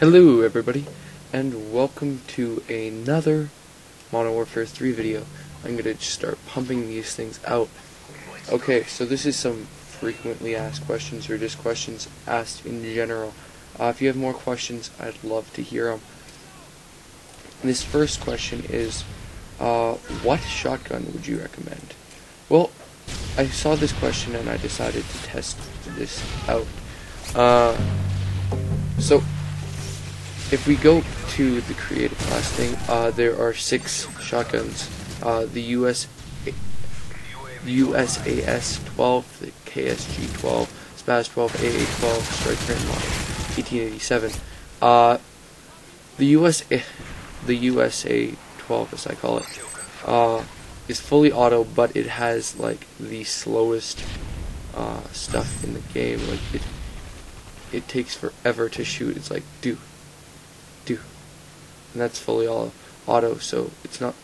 Hello everybody, and welcome to another Modern Warfare 3 video. I'm going to start pumping these things out. Okay, so this is some frequently asked questions, or just questions asked in general. If you have more questions, I'd love to hear them. This first question is, what shotgun would you recommend? Well, I saw this question and I decided to test this out. So, if we go to the creative class thing, there are 6 shotguns. The USAS 12, the KSG 12, SPAS 12, AA 12, Striker, and Model 1887. The USA 12, as I call it, is fully auto, but it has like the slowest stuff in the game. Like it takes forever to shoot. It's like do, and that's fully auto, so it's not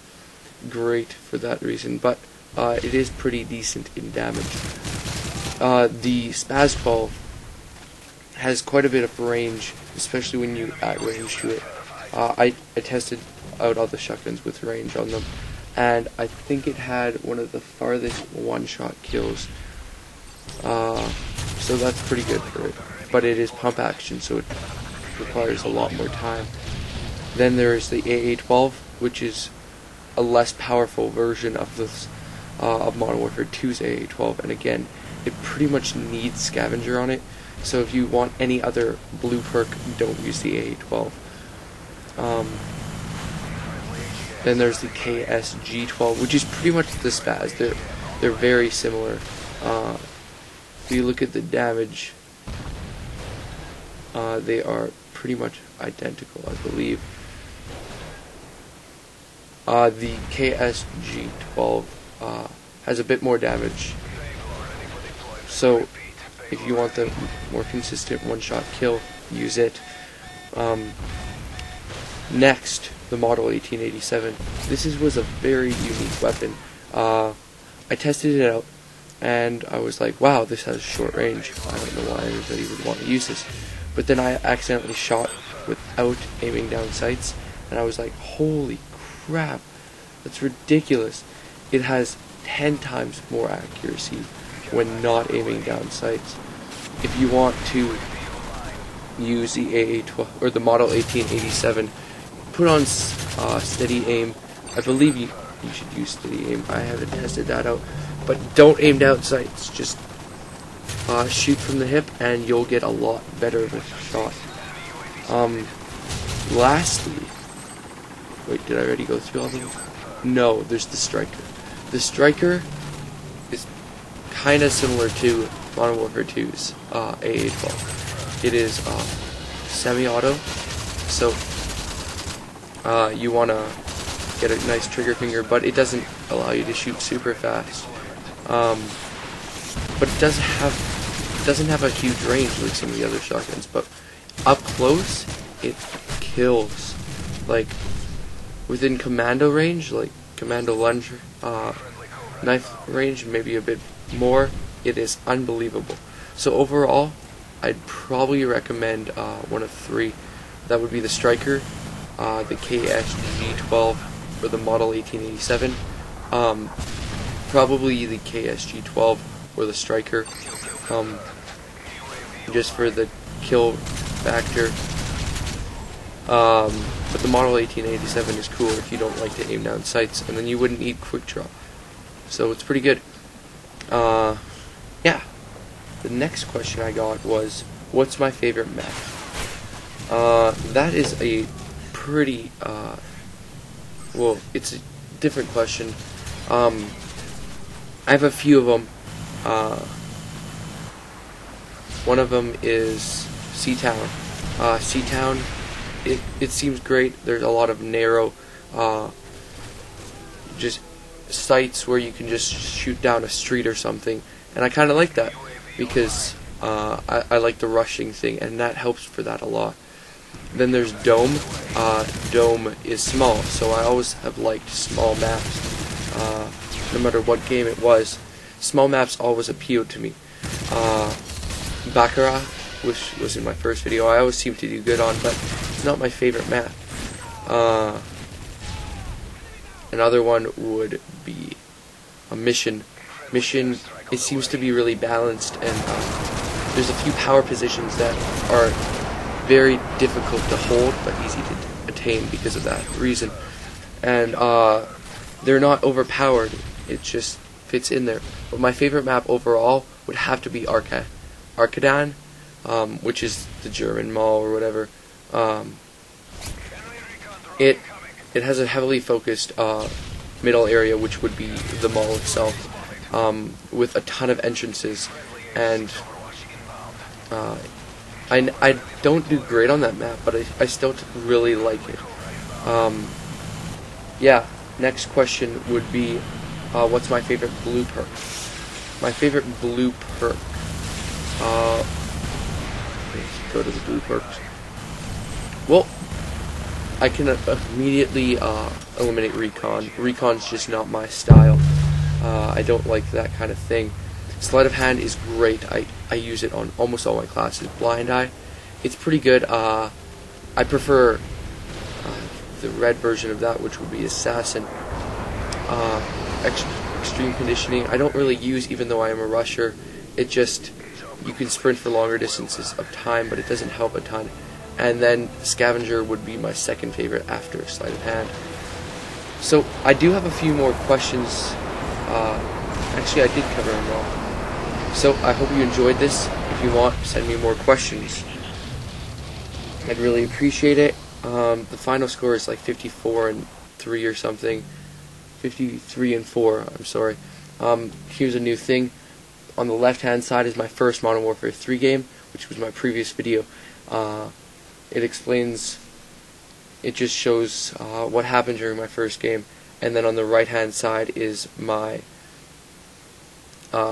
great for that reason, but it is pretty decent in damage. The SPAS 12 has quite a bit of range, especially when you at range to it. I tested out all the shotguns with range on them, and I think it had one of the farthest one-shot kills, so that's pretty good for it. But it is pump action, so it requires a lot more time. Then there is the AA-12, which is a less powerful version of this of Modern Warfare 2's AA-12, and again, it pretty much needs Scavenger on it. So if you want any other blue perk, don't use the AA-12. Then there's the KSG-12, which is pretty much the SPAS. They're very similar. If you look at the damage, they are pretty much identical, I believe. The KSG-12 has a bit more damage, so if you want the more consistent one-shot kill, use it. Next, the Model 1887. This was a very unique weapon. I tested it out, and I was like, wow, this has short range. I don't know why anybody would want to use this. But then I accidentally shot without aiming down sights, and I was like, holy crap, that's ridiculous. It has 10 times more accuracy when not aiming down sights. If you want to use the AA-12 or the Model 1887, put on steady aim. I believe you should use steady aim. I haven't tested that out, but don't aim down sights. Just shoot from the hip, and you'll get a lot better of a shot. Lastly, wait, did I already go through all of them? No, there's the Striker. The Striker is kind of similar to Modern Warfare 2's AA-12. It is semi-auto, so you want to get a nice trigger finger, but it doesn't allow you to shoot super fast. But it doesn't have a huge range like some of the other shotguns, but up close it kills. Like within commando range, like commando lunge knife range, maybe a bit more, it is unbelievable. So overall, I'd probably recommend one of 3. That would be the Striker, the KSG-12, or the Model 1887, probably the KSG-12 or the Striker, just for the kill factor. But the Model 1887 is cool if you don't like to aim down sights, and then you wouldn't need quick draw. So it's pretty good. Yeah. The next question I got was, what's my favorite map? That is a pretty, well, it's a different question. I have a few of them. One of them is Seatown. Seatown, it seems great. There's a lot of narrow, just sights where you can just shoot down a street or something, and I kind of like that because I like the rushing thing, and that helps for that a lot. Then there's Dome. Dome is small, so I always have liked small maps. No matter what game it was, small maps always appealed to me. Baccarat, which was in my first video, I always seem to do good on, but not my favorite map. Another one would be a Mission. Mission, it seems to be really balanced, and there's a few power positions that are very difficult to hold but easy to attain because of that reason. And they're not overpowered, it just fits in there. But my favorite map overall would have to be Arkadan, which is the German mall or whatever. It has a heavily focused middle area, which would be the mall itself, with a ton of entrances, and I don't do great on that map, but I still really like it. Yeah, next question would be, what's my favorite blue perk? My favorite blue perk. Let's go to the blue perks. Well, I can immediately eliminate Recon. Recon's just not my style. I don't like that kind of thing. Sleight of Hand is great. I use it on almost all my classes. Blind Eye, it's pretty good. I prefer the red version of that, which would be Assassin. Extreme Conditioning, I don't really use, even though I am a rusher. It just, you can sprint for longer distances of time, but it doesn't help a ton. And then Scavenger would be my second favorite after Sleight of Hand. So I do have a few more questions. Actually, I did cover them all. So I hope you enjoyed this. If you want, send me more questions. I'd really appreciate it. The final score is like 54-3 or something. 53-4. I'm sorry. Here's a new thing. On the left-hand side is my first Modern Warfare 3 game, which was my previous video. It explains, it just shows what happened during my first game, and then on the right hand side is my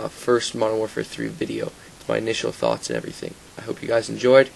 first Modern Warfare 3 video. It's my initial thoughts and everything. I hope you guys enjoyed.